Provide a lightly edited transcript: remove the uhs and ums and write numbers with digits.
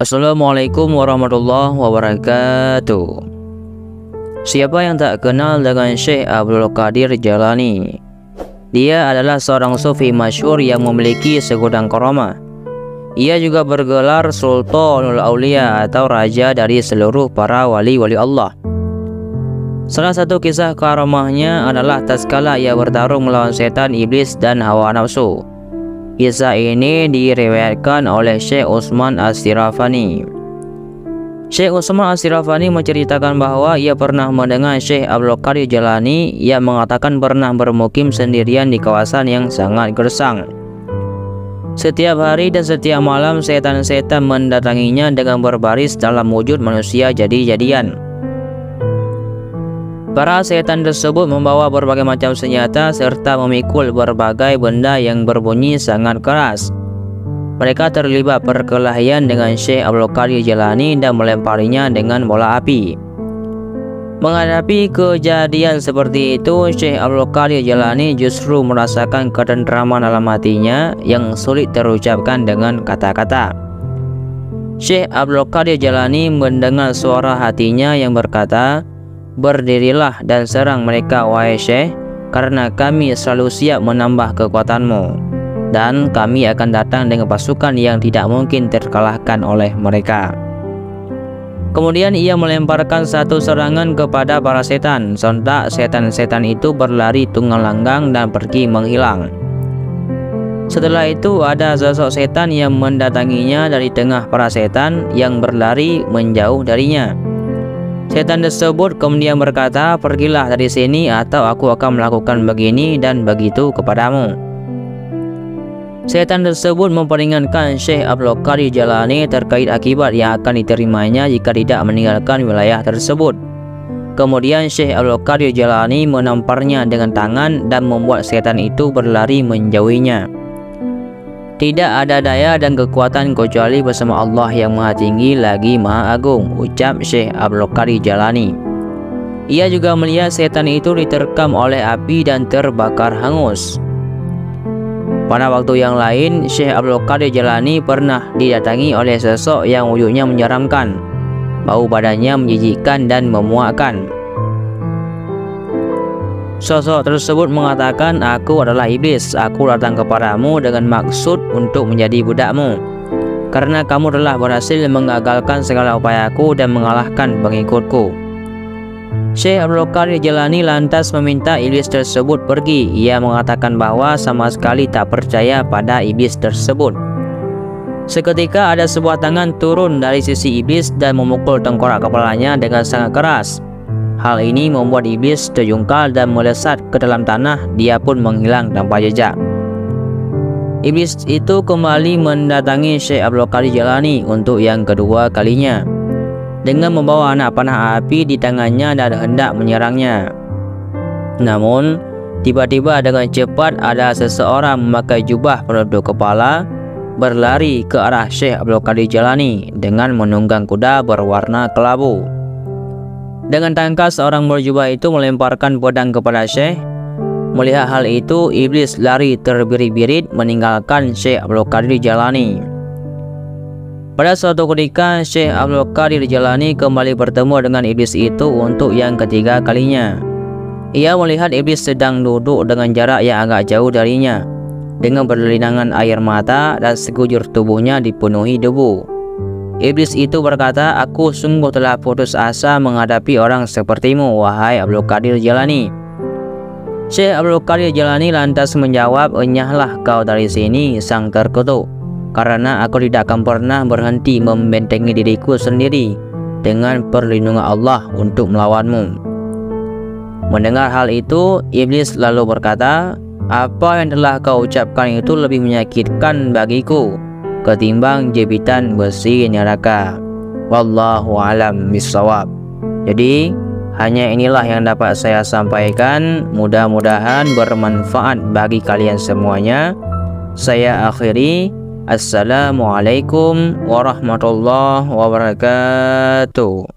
Assalamualaikum warahmatullahi wabarakatuh. Siapa yang tak kenal dengan Syekh Abdul Qadir Jailani? Dia adalah seorang sufi masyhur yang memiliki segudang karamah. Ia juga bergelar Sultanul Aulia atau raja dari seluruh para wali-wali Allah. Salah satu kisah karamahnya adalah tatkala ia bertarung melawan setan, iblis, dan hawa nafsu. Kisah ini diriwayatkan oleh Syekh Utsman Asy-Syirafani. Syekh Utsman Asy-Syirafani menceritakan bahwa ia pernah mendengar Syekh Abdul Qadir Jailani yang mengatakan pernah bermukim sendirian di kawasan yang sangat gersang. Setiap hari dan setiap malam setan-setan mendatanginya dengan berbaris dalam wujud manusia jadi-jadian. Para setan tersebut membawa berbagai macam senjata serta memikul berbagai benda yang berbunyi sangat keras. Mereka terlibat perkelahian dengan Syekh Abdul Qadir Jailani dan melemparinya dengan bola api. Menghadapi kejadian seperti itu, Syekh Abdul Qadir Jailani justru merasakan ketentraman dalam hatinya yang sulit terucapkan dengan kata-kata. Syekh Abdul Qadir Jailani mendengar suara hatinya yang berkata, "Berdirilah dan serang mereka, wahai Syekh, karena kami selalu siap menambah kekuatanmu, dan kami akan datang dengan pasukan yang tidak mungkin terkalahkan oleh mereka." Kemudian ia melemparkan satu serangan kepada para setan. Sontak setan-setan itu berlari tunggang langgang dan pergi menghilang. Setelah itu ada sosok setan yang mendatanginya dari tengah para setan yang berlari menjauh darinya. Setan tersebut kemudian berkata, "Pergilah dari sini atau aku akan melakukan begini dan begitu kepadamu." Setan tersebut memperingatkan Syekh Abdul Qadir Jailani terkait akibat yang akan diterimanya jika tidak meninggalkan wilayah tersebut. Kemudian Syekh Abdul Qadir Jailani menamparnya dengan tangan dan membuat setan itu berlari menjauhinya. "Tidak ada daya dan kekuatan kecuali bersama Allah yang Maha Tinggi lagi Maha Agung," ucap Syekh Abdul Qadir Jailani. Ia juga melihat setan itu diterkam oleh api dan terbakar hangus. Pada waktu yang lain, Syekh Abdul Qadir Jailani pernah didatangi oleh sosok yang wujudnya menyeramkan, bau badannya menjijikkan dan memuakkan. Sosok tersebut mengatakan, "Aku adalah iblis. Aku datang kepadamu dengan maksud untuk menjadi budakmu, karena kamu telah berhasil mengagalkan segala upayaku dan mengalahkan pengikutku." Syekh Abdul Qadir Jailani lantas meminta iblis tersebut pergi. Ia mengatakan bahwa sama sekali tak percaya pada iblis tersebut. Seketika ada sebuah tangan turun dari sisi iblis dan memukul tengkorak kepalanya dengan sangat keras. Hal ini membuat iblis terjungkal dan melesat ke dalam tanah. Dia pun menghilang tanpa jejak. Iblis itu kembali mendatangi Syekh Abdul Qadir Jailani untuk yang kedua kalinya dengan membawa anak panah api di tangannya dan hendak menyerangnya. Namun, tiba-tiba dengan cepat ada seseorang memakai jubah penutup kepala berlari ke arah Syekh Abdul Qadir Jailani dengan menunggang kuda berwarna kelabu. Dengan tangkas orang berjubah itu melemparkan pedang kepada Syekh. Melihat hal itu, iblis lari terbirit-birit meninggalkan Syekh Abdul Qadir Jailani. Pada suatu ketika, Syekh Abdul Qadir Jailani kembali bertemu dengan iblis itu untuk yang ketiga kalinya. Ia melihat iblis sedang duduk dengan jarak yang agak jauh darinya, dengan berlinangan air mata dan sekujur tubuhnya dipenuhi debu. Iblis itu berkata, "Aku sungguh telah putus asa menghadapi orang sepertimu, wahai Abdul Qadir Jailani." Syekh Abdul Qadir Jailani lantas menjawab, "Enyahlah kau dari sini, sang terkutuk, karena aku tidak akan pernah berhenti membentengi diriku sendiri dengan perlindungan Allah untuk melawanmu." Mendengar hal itu, iblis lalu berkata, "Apa yang telah kau ucapkan itu lebih menyakitkan bagiku ketimbang jepitan besi neraka. Wallahu a'lam bishawab." Jadi, hanya inilah yang dapat saya sampaikan. Mudah-mudahan bermanfaat bagi kalian semuanya. Saya akhiri. Assalamualaikum warahmatullahi wabarakatuh.